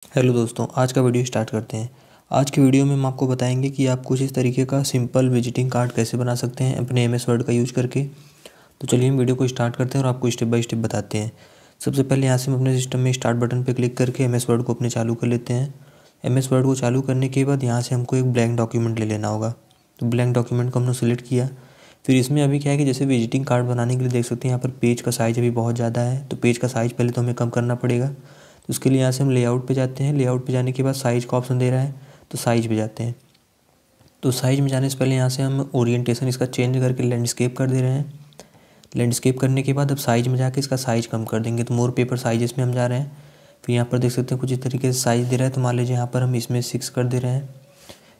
Hello दोस्तों, आज का वीडियो स्टार्ट करते हैं। आज की वीडियो में हम आपको बताएंगे कि आप कुछ इस तरीके का सिंपल विजिटिंग कार्ड कैसे बना सकते हैं अपने एमएस वर्ड का यूज़ करके। तो चलिए हम वीडियो को स्टार्ट करते हैं और आपको स्टेप बाय स्टेप बताते हैं। सबसे पहले यहाँ से हम अपने सिस्टम में स्टार्ट बटन पर क्लिक करके एमएस वर्ड को अपने चालू कर लेते हैं। एमएस वर्ड को चालू करने के बाद यहाँ से हमको एक ब्लैंक डॉक्यूमेंट ले लेना होगा। तो ब्लैंक डॉक्यूमेंट को हमने सिलेक्ट किया। फिर इसमें अभी क्या है कि जैसे विजिटिंग कार्ड बनाने के लिए देख सकते हैं यहाँ पर पेज का साइज़ अभी बहुत ज़्यादा है। तो पेज का साइज़ पहले तो हमें कम करना पड़ेगा। तो उसके लिए यहाँ से हम लेआउट पे जाते हैं। लेआउट पे जाने के बाद साइज़ का ऑप्शन दे रहा है, तो साइज़ पे जाते हैं। तो साइज़ में जाने से पहले यहाँ से हम ओरिएंटेशन इसका चेंज करके लैंडस्केप कर दे रहे हैं। लैंडस्केप करने के बाद अब साइज़ में जाके इसका साइज़ कम कर देंगे। तो मोर पेपर साइजेस में हम जा रहे हैं। फिर यहाँ पर देख सकते हैं कुछ इस तरीके से साइज़ दे रहा है। तो मान लीजिए यहाँ पर हम इसमें 6 कर दे रहे हैं।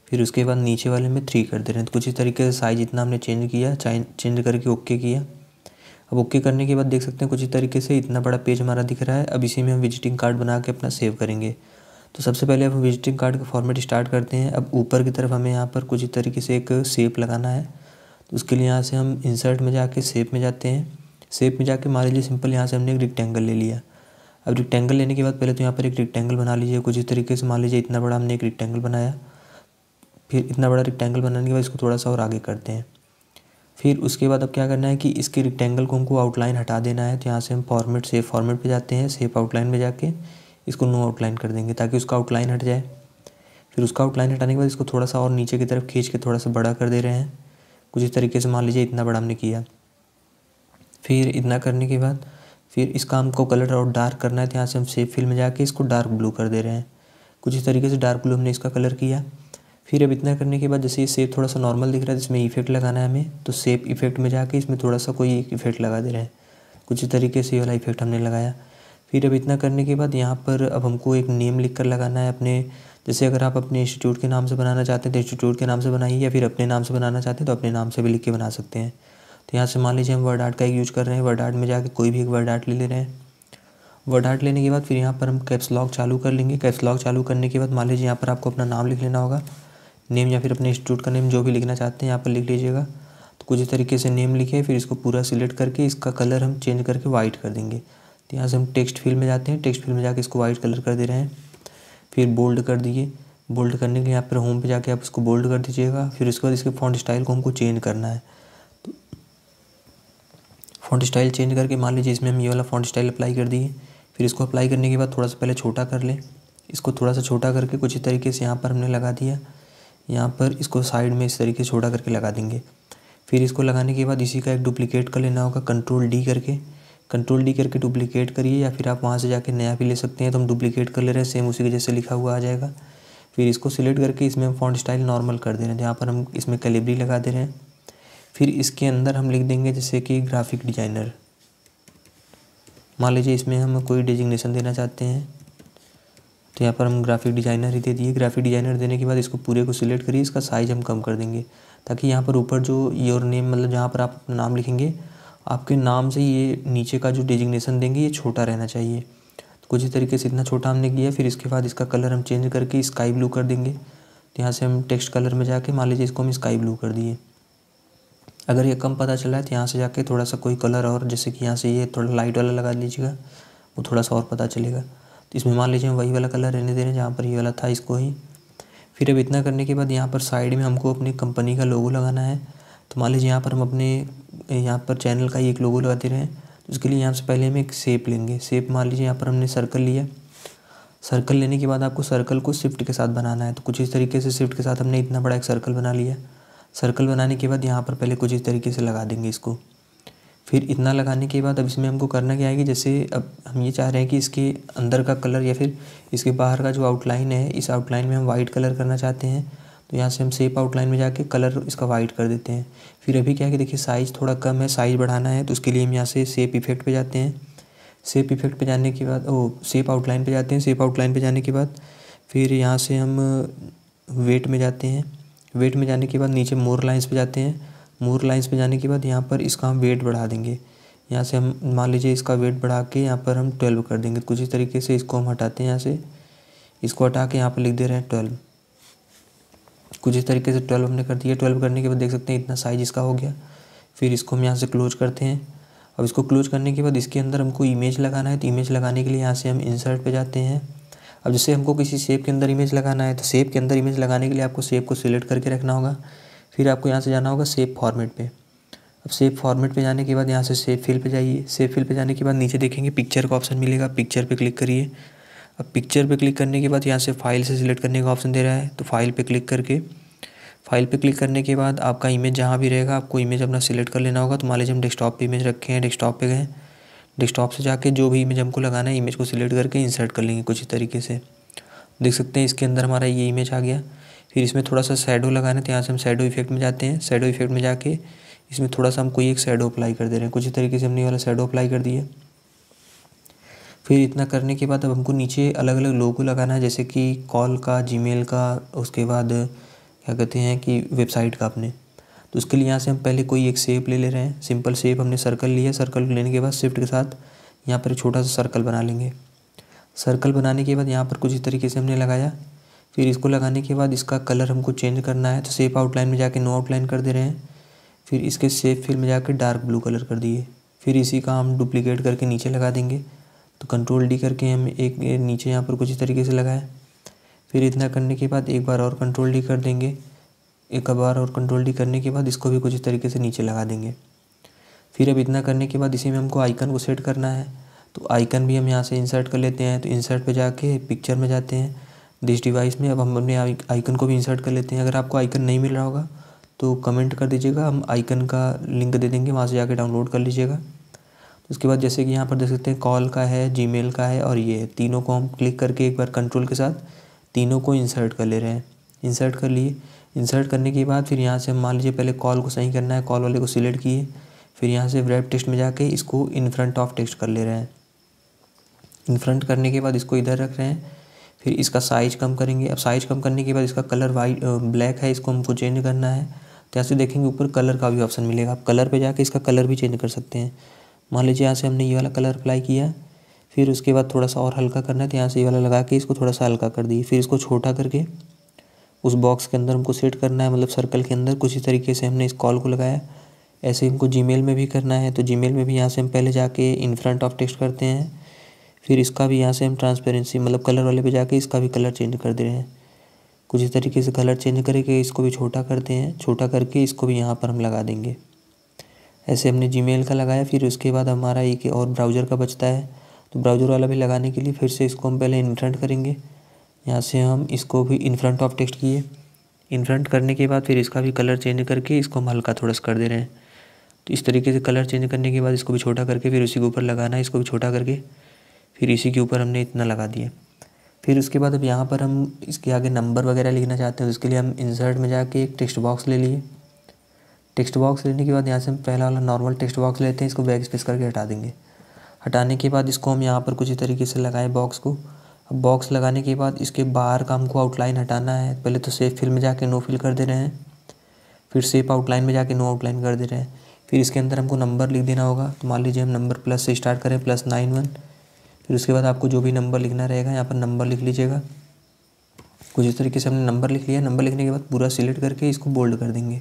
फिर उसके बाद नीचे वाले में 3 कर दे रहे हैं। तो कुछ इस तरीके से साइज़ इतना हमने चेंज किया, चेंज करके ओके किया। अब ओके करने के बाद देख सकते हैं कुछ इस तरीके से इतना बड़ा पेज हमारा दिख रहा है। अब इसी में हम विजिटिंग कार्ड बना के अपना सेव करेंगे। तो सबसे पहले अब हम विजिटिंग कार्ड का फॉर्मेट स्टार्ट करते हैं। अब ऊपर की तरफ हमें यहाँ पर कुछ इस तरीके से एक शेप लगाना है। तो उसके लिए यहाँ से हम इंसर्ट में जाके शेप में जाते हैं। शेप में जाके मान लीजिए सिंपल यहाँ से हमने एक रेक्टेंगल ले लिया। अब रेक्टेंगल लेने के बाद पहले तो यहाँ पर एक रेक्टेंगल बना लीजिए कुछ इस तरीके से। मान लीजिए इतना बड़ा हमने एक रेक्टेंगल बनाया। फिर इतना बड़ा रेक्टेंगल बनाने के बाद इसको थोड़ा सा और आगे करते हैं। फिर उसके बाद अब क्या करना है कि इसके रेक्टेंगल को हमको आउटलाइन हटा देना है। तो यहाँ से हम फॉर्मेट सेव फॉर्मेट पे जाते हैं। सेव आउटलाइन में जाके इसको नो आउटलाइन कर देंगे ताकि उसका आउटलाइन हट जाए। फिर उसका आउटलाइन हटाने के बाद इसको थोड़ा सा और नीचे की तरफ खींच के थोड़ा सा बड़ा कर दे रहे हैं। कुछ इस तरीके से मान लीजिए इतना बड़ा हमने किया। फिर इतना करने के बाद फिर इसका हमको कलर और डार्क करना है। तो यहाँ से हम शेप फिल में जाके इसको डार्क ब्लू कर दे रहे हैं। कुछ इस तरीके से डार्क ब्लू हमने इसका कलर किया। फिर अब इतना करने के बाद जैसे ये शेप थोड़ा सा नॉर्मल दिख रहा है, जिसमें इफेक्ट लगाना है हमें, तो शेप इफेक्ट में जाके इसमें थोड़ा सा कोई एक इफेक्ट लगा दे रहे हैं। कुछ इस तरीके से ये वाला इफेक्ट हमने लगाया। फिर अब इतना करने के बाद यहाँ पर अब हमको एक नेम लिख कर लगाना है अपने। जैसे अगर आप अपने इंस्टीट्यूट के नाम से बनाना चाहते हैं तो इंस्टीट्यूट के नाम से बनाइए, या फिर अपने नाम से बनाना चाहते हैं तो अपने नाम से भी लिख के बना सकते हैं। तो यहाँ से मान लीजिए हम वर्ड आर्ट का एक यूज़ कर रहे हैं। वर्ड आर्ट में जाके कोई भी एक वर्ड आर्ट ले रहे हैं। वर्ड आर्ट लेने के बाद फिर यहाँ पर हम कैप्स लॉक चालू कर लेंगे। कैप्स लॉक चालू करने के बाद मान लीजिए यहाँ पर आपको अपना नाम लिख लेना होगा। नेम या फिर अपने इंस्टीट्यूट का नेम जो भी लिखना चाहते हैं यहाँ पर लिख लीजिएगा। तो कुछ इस तरीके से नेम लिखे। फिर इसको पूरा सिलेक्ट करके इसका कलर हम चेंज करके वाइट कर देंगे। तो यहाँ से हम टेक्स्ट फील्ड में जाते हैं। टेक्स्ट फील्ड में जाके इसको वाइट कलर कर दे रहे हैं। फिर बोल्ड कर दिए। बोल्ड करने के लिए यहाँ पर होम पे जाके आप इसको बोल्ड कर दीजिएगा। फिर उसके बाद इसके फॉन्ट स्टाइल को हमको चेंज करना है। तो फॉन्ट स्टाइल चेंज करके मान लीजिए इसमें हम ये वाला फॉन्ट स्टाइल अप्लाई कर दिए। फिर इसको अप्लाई करने के बाद थोड़ा सा पहले छोटा कर लें। इसको थोड़ा सा छोटा करके कुछ इस तरीके से यहाँ पर हमने लगा दिया। यहाँ पर इसको साइड में इस तरीके से छोटा करके लगा देंगे। फिर इसको लगाने के बाद इसी का एक डुप्लीकेट कर लेना होगा कंट्रोल डी करके। कंट्रोल डी करके डुप्लीकेट करिए, या फिर आप वहाँ से जाके नया भी ले सकते हैं। तो हम डुप्लीकेट कर ले रहे हैं, सेम उसी के जैसे लिखा हुआ आ जाएगा। फिर इसको सिलेक्ट करके इसमें हम फॉन्ट स्टाइल नॉर्मल कर दे रहे हैं। यहाँ पर हम इसमें कैलिबरी लगा दे रहे हैं। फिर इसके अंदर हम लिख देंगे जैसे कि ग्राफिक डिज़ाइनर। मान लीजिए इसमें हम कोई डेजिग्नेशन देना चाहते हैं, तो यहाँ पर हम ग्राफिक डिज़ाइनर ही दे दिए। ग्राफिक डिज़ाइनर देने के बाद इसको पूरे को सिलेक्ट करिए। इसका साइज़ हम कम कर देंगे ताकि यहाँ पर ऊपर जो योर नेम, मतलब जहाँ पर आप अपना नाम लिखेंगे, आपके नाम से ये नीचे का जो डेजिग्नेशन देंगे ये छोटा रहना चाहिए। तो कुछ इस तरीके से इतना छोटा हमने किया। फिर इसके बाद इसका कलर हम चेंज करके स्काई ब्लू कर देंगे। तो यहाँ से हम टेक्स्ट कलर में जाके मान लीजिए इसको हम स्काई ब्लू कर दिए। अगर ये कम पता चला है तो यहाँ से जाके थोड़ा सा कोई कलर और, जैसे कि यहाँ से ये थोड़ा लाइट वाला लगा लीजिएगा, वो थोड़ा सा और पता चलेगा। तो इसमें मान लीजिए हम वही वाला कलर रहने दे रहे हैं जहाँ पर ये वाला था, इसको ही। फिर अब इतना करने के बाद यहाँ पर साइड में हमको अपनी कंपनी का लोगो लगाना है। तो मान लीजिए यहाँ पर हम अपने यहाँ पर चैनल का ही एक लोगो लगा दे रहे हैं। तो उसके लिए यहाँ से पहले हम एक शेप लेंगे। शेप मान लीजिए यहाँ पर हमने सर्कल लिया। सर्कल लेने के बाद आपको सर्कल को शिफ्ट के साथ बनाना है। तो कुछ इस तरीके से शिफ्ट के साथ हमने इतना बड़ा एक सर्कल बना लिया। सर्कल बनाने के बाद यहाँ पर पहले कुछ इस तरीके से लगा देंगे इसको। फिर इतना लगाने के बाद अब इसमें हमको करना क्या है कि जैसे अब हम ये चाह रहे हैं कि इसके अंदर का कलर या फिर इसके बाहर का जो आउटलाइन है, इस आउटलाइन में हम वाइट कलर करना चाहते हैं। तो यहाँ से हम शेप आउटलाइन में जाके कलर इसका वाइट कर देते हैं। फिर अभी क्या है कि देखिए साइज़ थोड़ा कम है, साइज़ बढ़ाना है। तो उसके लिए हम यहाँ से शेप इफेक्ट पे जाते हैं। शेप इफेक्ट पे जाने के बाद शेप आउटलाइन पे जाते हैं। शेप आउटलाइन पे जाने के बाद फिर यहाँ से हम वेट में जाते हैं। वेट में जाने के बाद नीचे मोर लाइन्स पे जाते हैं। मोर लाइन्स पे जाने के बाद यहाँ पर इसका हम वेट बढ़ा देंगे। यहाँ से हम मान लीजिए इसका वेट बढ़ा के यहाँ पर हम 12 कर देंगे। कुछ इस तरीके से इसको हम हटाते हैं। यहाँ से इसको हटा के यहाँ पर लिख दे रहे हैं 12। कुछ इस तरीके से 12 हमने कर दिया। 12 करने के बाद देख सकते हैं इतना साइज इसका हो गया। फिर इसको हम यहाँ से क्लोज करते हैं। अब इसको क्लोज करने के बाद इसके अंदर हमको इमेज लगाना है। तो इमेज लगाने के लिए यहाँ से हम इंसर्ट पे जाते हैं। अब जैसे हमको किसी शेप के अंदर इमेज लगाना है, तो शेप के अंदर इमेज लगाने के लिए आपको शेप को सिलेक्ट करके रखना होगा। फिर आपको यहाँ से जाना होगा शेप फॉर्मेट पे। अब शेप फॉर्मेट पे जाने के बाद यहाँ से शेप फिल पे जाइए। शेप फिल पे जाने के बाद नीचे देखेंगे पिक्चर का ऑप्शन मिलेगा, पिक्चर पे क्लिक करिए। अब पिक्चर पे क्लिक करने के बाद यहाँ से फाइल से सिलेक्ट करने का ऑप्शन दे रहा है, तो फाइल पे क्लिक करने के बाद आपका इमेज जहाँ भी रहेगा आपको इमेज अपना सिलेक्ट कर लेना होगा। तो मान लीजिए हम डेस्कटॉप पे इमेज रखे हैं, डेस्कटॉप पे गए, डेस्कटॉप से जाके जो भी इमेज हमको लगाना है इमेज को सिलेक्ट करके इंसर्ट कर लेंगे कुछ इस तरीके से। देख सकते हैं इसके अंदर हमारा ये इमेज आ गया। फिर इसमें थोड़ा सा शैडो लगाना है, तो यहाँ से हम शैडो इफेक्ट में जाते हैं। शैडो इफेक्ट में जाके इसमें थोड़ा सा हम कोई एक शैडो अप्लाई कर दे रहे हैं, कुछ इस तरीके से हमने ये वाला शैडो अप्लाई कर दिया। फिर इतना करने के बाद अब हमको नीचे अलग अलग लोगो लगाना है, जैसे कि कॉल का, जीमेल का, उसके बाद क्या कहते हैं कि वेबसाइट का अपने। तो उसके लिए यहाँ से हम पहले कोई एक शेप ले रहे हैं, सिंपल शेप हमने सर्कल लिया। सर्कल लेने के बाद शिफ्ट के साथ यहाँ पर एक छोटा सा सर्कल बना लेंगे। सर्कल बनाने के बाद यहाँ पर कुछ इस तरीके से हमने लगाया। फिर इसको लगाने के बाद इसका कलर हमको चेंज करना है, तो शेप आउटलाइन में जाके नो आउटलाइन कर दे रहे हैं। फिर इसके शेप फिल में जाकर डार्क ब्लू कलर कर दिए। फिर इसी का हम डुप्लीकेट करके नीचे लगा देंगे। तो कंट्रोल डी करके हम एक नीचे यहाँ पर कुछ इस तरीके से लगाया। फिर इतना करने के बाद एक बार और कंट्रोल डी कर देंगे। एक बार और कंट्रोल डी करने के बाद इसको भी कुछ इस तरीके से नीचे लगा देंगे। फिर अब इतना करने के बाद इसी में हमको आइकन को सेट करना है, तो आइकन भी हम यहाँ से इंसर्ट कर लेते हैं। तो इंसर्ट पे जाके पिक्चर में जाते हैं, दिस डिवाइस में। अब हम अपने आइकन को भी इंसर्ट कर लेते हैं। अगर आपको आइकन नहीं मिल रहा होगा तो कमेंट कर दीजिएगा, हम आइकन का लिंक दे देंगे, वहाँ से जाके डाउनलोड कर लीजिएगा। उसके बाद जैसे कि यहाँ पर देख सकते हैं कॉल का है, जीमेल का है और ये है, तीनों को हम क्लिक करके एक बार कंट्रोल के साथ तीनों को इंसर्ट कर ले रहे हैं। इंसर्ट कर लिए। इंसर्ट करने के बाद फिर यहाँ से हम मान लीजिए पहले कॉल को सही करना है, कॉल वाले को सिलेक्ट किए। फिर यहाँ से व्रैप टेक्स्ट में जाके इसको इन फ्रंट ऑफ टेक्स्ट कर ले रहे हैं। इन फ्रंट करने के बाद इसको इधर रख रहे हैं। फिर इसका साइज़ कम करेंगे। अब साइज़ कम करने के बाद इसका कलर वाइट ब्लैक है, इसको हमको चेंज करना है। तो यहाँ से देखेंगे ऊपर कलर का भी ऑप्शन मिलेगा, आप कलर पे जाके इसका कलर भी चेंज कर सकते हैं। मान लीजिए यहाँ से हमने ये वाला कलर अप्लाई किया। फिर उसके बाद थोड़ा सा और हल्का करना है, तो यहाँ से ये वाला लगा के इसको थोड़ा सा हल्का कर दिए। फिर इसको छोटा करके उस बॉक्स के अंदर हमको सेट करना है, मतलब सर्कल के अंदर कुछ इस तरीके से हमने इस कॉल को लगाया। ऐसे हमको जीमेल में भी करना है, तो जीमेल में भी यहाँ से हम पहले जाके इन फ्रंट ऑफ टेक्स्ट करते हैं। फिर इसका भी यहाँ से हम ट्रांसपेरेंसी मतलब कलर वाले पे जाके इसका भी कलर चेंज कर दे रहे हैं। कुछ इस तरीके से कलर चेंज करके इसको भी छोटा करते हैं, छोटा करके इसको भी यहाँ पर हम लगा देंगे। ऐसे हमने जीमेल का लगाया। फिर उसके बाद हमारा एक और ब्राउज़र का बचता है, तो ब्राउज़र वाला भी लगाने के लिए फिर से इसको हम पहले इन फ्रंट करेंगे। यहाँ से हम इसको भी इन फ्रंट ऑफ टेक्स्ट किए। इन फ्रंट करने के बाद फिर इसका भी कलर चेंज करके इसको हम हल्का थोड़ा सा कर दे रहे हैं। तो इस तरीके से कलर चेंज करने के बाद इसको भी छोटा करके फिर उसी के ऊपर लगाना है, इसको भी छोटा करके फिर इसी के ऊपर हमने इतना लगा दिया। फिर उसके बाद अब यहाँ पर हम इसके आगे नंबर वगैरह लिखना चाहते हैं, तो उसके लिए हम इंसर्ट में जाके एक टेक्स्ट बॉक्स ले लिए। टेक्स्ट बॉक्स लेने के बाद यहाँ से हम पहला वाला नॉर्मल टेक्स्ट बॉक्स लेते हैं, इसको बैक स्पेस करके हटा देंगे। हटाने के बाद इसको हम यहाँ पर कुछ इस तरीके से लगाएं बॉक्स को। अब बॉक्स लगाने के बाद इसके बाहर का हमको आउटलाइन हटाना है। पहले तो शेप फिल में जाके नो फिल कर दे रहे हैं, फिर शेप आउटलाइन में जाके नो आउटलाइन कर दे रहे हैं। फिर इसके अंदर हमको नंबर लिख देना होगा, तो मान लीजिए हम नंबर प्लस से स्टार्ट करें, +91। फिर उसके बाद आपको जो भी नंबर लिखना रहेगा यहाँ पर नंबर लिख लीजिएगा। कुछ इस तरीके से हमने नंबर लिख लिया। नंबर लिखने के बाद पूरा सिलेक्ट करके इसको बोल्ड कर देंगे।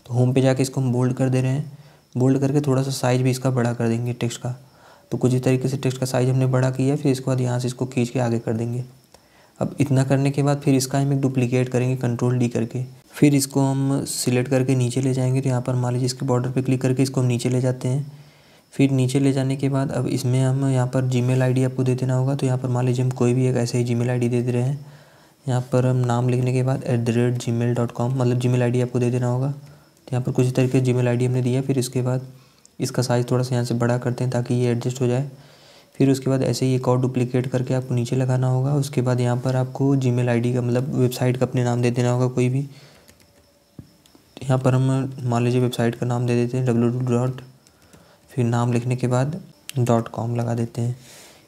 तो होम पे जाके इसको हम बोल्ड कर दे रहे हैं। बोल्ड करके थोड़ा सा साइज़ भी इसका बड़ा कर देंगे टेक्स्ट का। तो कुछ इस तरीके से टेक्स्ट का साइज़ हमने बड़ा किया। फिर इसके बाद यहाँ से इसको खींच के आगे कर देंगे। अब इतना करने के बाद फिर इसका हम एक डुप्लीकेट करेंगे कंट्रोल डी करके। फिर इसको हम सिलेक्ट करके नीचे ले जाएंगे। तो यहाँ पर मान लीजिए इसके बॉर्डर पे क्लिक करके इसको हम नीचे ले जाते हैं। फिर नीचे ले जाने के बाद अब इसमें हम यहाँ पर जीमेल आईडी आपको दे देना होगा। तो यहाँ पर मान लीजिए हम कोई भी एक ऐसे ही जीमेल आईडी दे रहे हैं। यहाँ पर हम नाम लिखने के बाद @gmail.com मतलब जीमेल आईडी आपको दे देना होगा। तो यहाँ पर कुछ इस तरीके से जीमेल आईडी हमने दिया। फिर इसके बाद इसका साइज़ थोड़ा सा यहाँ से बड़ा करते हैं ताकि ये एडजस्ट हो जाए। फिर उसके बाद ऐसे ही एक और डुप्लीकेट करके आपको नीचे लगाना होगा। उसके बाद यहाँ पर आपको जीमेल आईडी का मतलब वेबसाइट का अपने नाम दे देना होगा कोई भी। यहाँ पर हम मान लीजिए वेबसाइट का नाम दे देते हैं www. फिर नाम लिखने के बाद .com लगा देते हैं।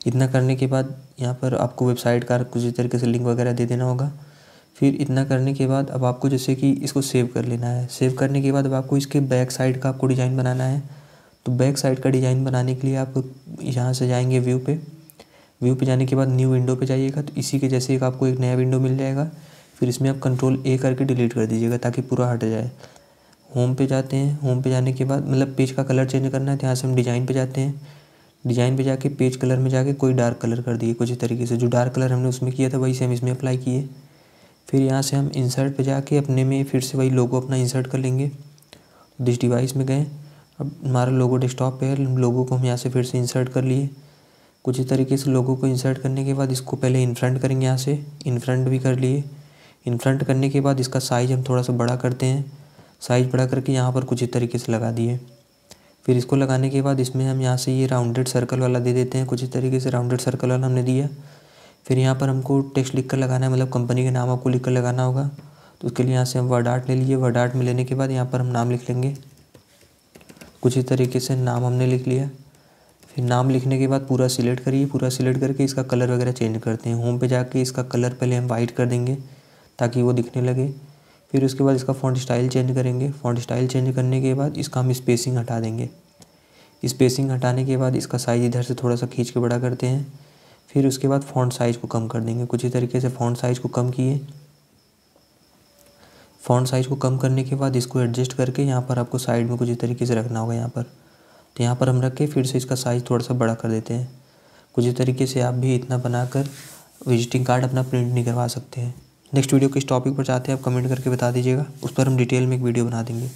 इतना करने के बाद यहाँ पर आपको वेबसाइट का कुछ इस तरीके से लिंक वगैरह दे देना होगा। फिर इतना करने के बाद अब आपको जैसे कि इसको सेव कर लेना है। सेव करने के बाद अब आपको इसके बैक साइड का आपको डिज़ाइन बनाना है। तो बैक साइड का डिज़ाइन बनाने के लिए आप यहाँ से जाएंगे व्यू पे जाने के बाद न्यू विंडो पे जाइएगा। तो इसी के जैसे एक आपको एक नया विंडो मिल जाएगा। फिर इसमें आप कंट्रोल A करके डिलीट कर दीजिएगा ताकि पूरा हट जाए। होम पे जाते हैं। होम पे जाने के बाद मतलब पेज का कलर चेंज करना है, तो यहाँ से हम डिज़ाइन पे जाते हैं। डिज़ाइन पे जाके पेज कलर में जाके कोई डार्क कलर कर दिए कुछ इस तरीके से। जो डार्क कलर हमने उसमें किया था वही सेम इसमें अप्लाई किए। फिर यहाँ से हम इंसर्ट पे जाके अपने में फिर से वही लोगो अपना इंसर्ट कर लेंगे। दिस डिवाइस में गए, अब हमारा लोगो डेस्कटॉप पे है, लोगो को हम यहाँ से फिर से इंसर्ट कर लिए। कुछ इस तरीके से लोगो को इंसर्ट करने के बाद इसको पहले इन फ्रंट करेंगे, यहाँ से इन फ्रंट भी कर लिए। इन फ्रंट करने के बाद इसका साइज़ हम थोड़ा सा बड़ा करते हैं, साइज़ बड़ा करके यहाँ पर कुछ इस तरीके से लगा दिए। फिर इसको लगाने के बाद इसमें हम यहाँ से ये राउंडेड सर्कल वाला दे देते हैं, कुछ इस तरीके से राउंडेड सर्कल वाला हमने दिया। फिर यहाँ पर हमको टेक्स्ट लिख कर लगाना है, मतलब कंपनी के नाम आपको लिख कर लगाना होगा। तो उसके लिए यहाँ से हम वर्ड आर्ट ले लिए। वर्ड आर्ट में लेने के बाद यहाँ पर हम नाम लिख लेंगे, कुछ इस तरीके से नाम हमने लिख लिया। फिर नाम लिखने के बाद पूरा सिलेक्ट करिए, पूरा सिलेक्ट करके इसका कलर वगैरह चेंज करते हैं। होम पे जाके इसका कलर पहले हम वाइट कर देंगे ताकि वो दिखने लगे। फिर उसके बाद इसका फ़ॉन्ट स्टाइल चेंज करेंगे। फ़ॉन्ट स्टाइल चेंज करने के बाद इसका हम स्पेसिंग हटा देंगे। स्पेसिंग हटाने के बाद इसका साइज़ इधर से थोड़ा सा खींच के बड़ा करते हैं। फिर उसके बाद फ़ॉन्ट साइज़ को कम कर देंगे, कुछ इस तरीके से फ़ॉन्ट साइज़ को कम किए। फ़ॉन्ट साइज़ को कम करने के बाद इसको एडजस्ट करके यहाँ पर आपको साइड में कुछ इस तरीके से रखना होगा यहाँ पर। तो यहाँ पर हम रख के फिर से इसका साइज़ थोड़ा सा बड़ा कर देते हैं। कुछ इस तरीके से आप भी इतना बनाकर विजिटिंग कार्ड अपना प्रिंट नहीं करवा सकते हैं। नेक्स्ट वीडियो किस टॉपिक पर चाहते हैं आप कमेंट करके बता दीजिएगा, उस पर हम डिटेल में एक वीडियो बना देंगे।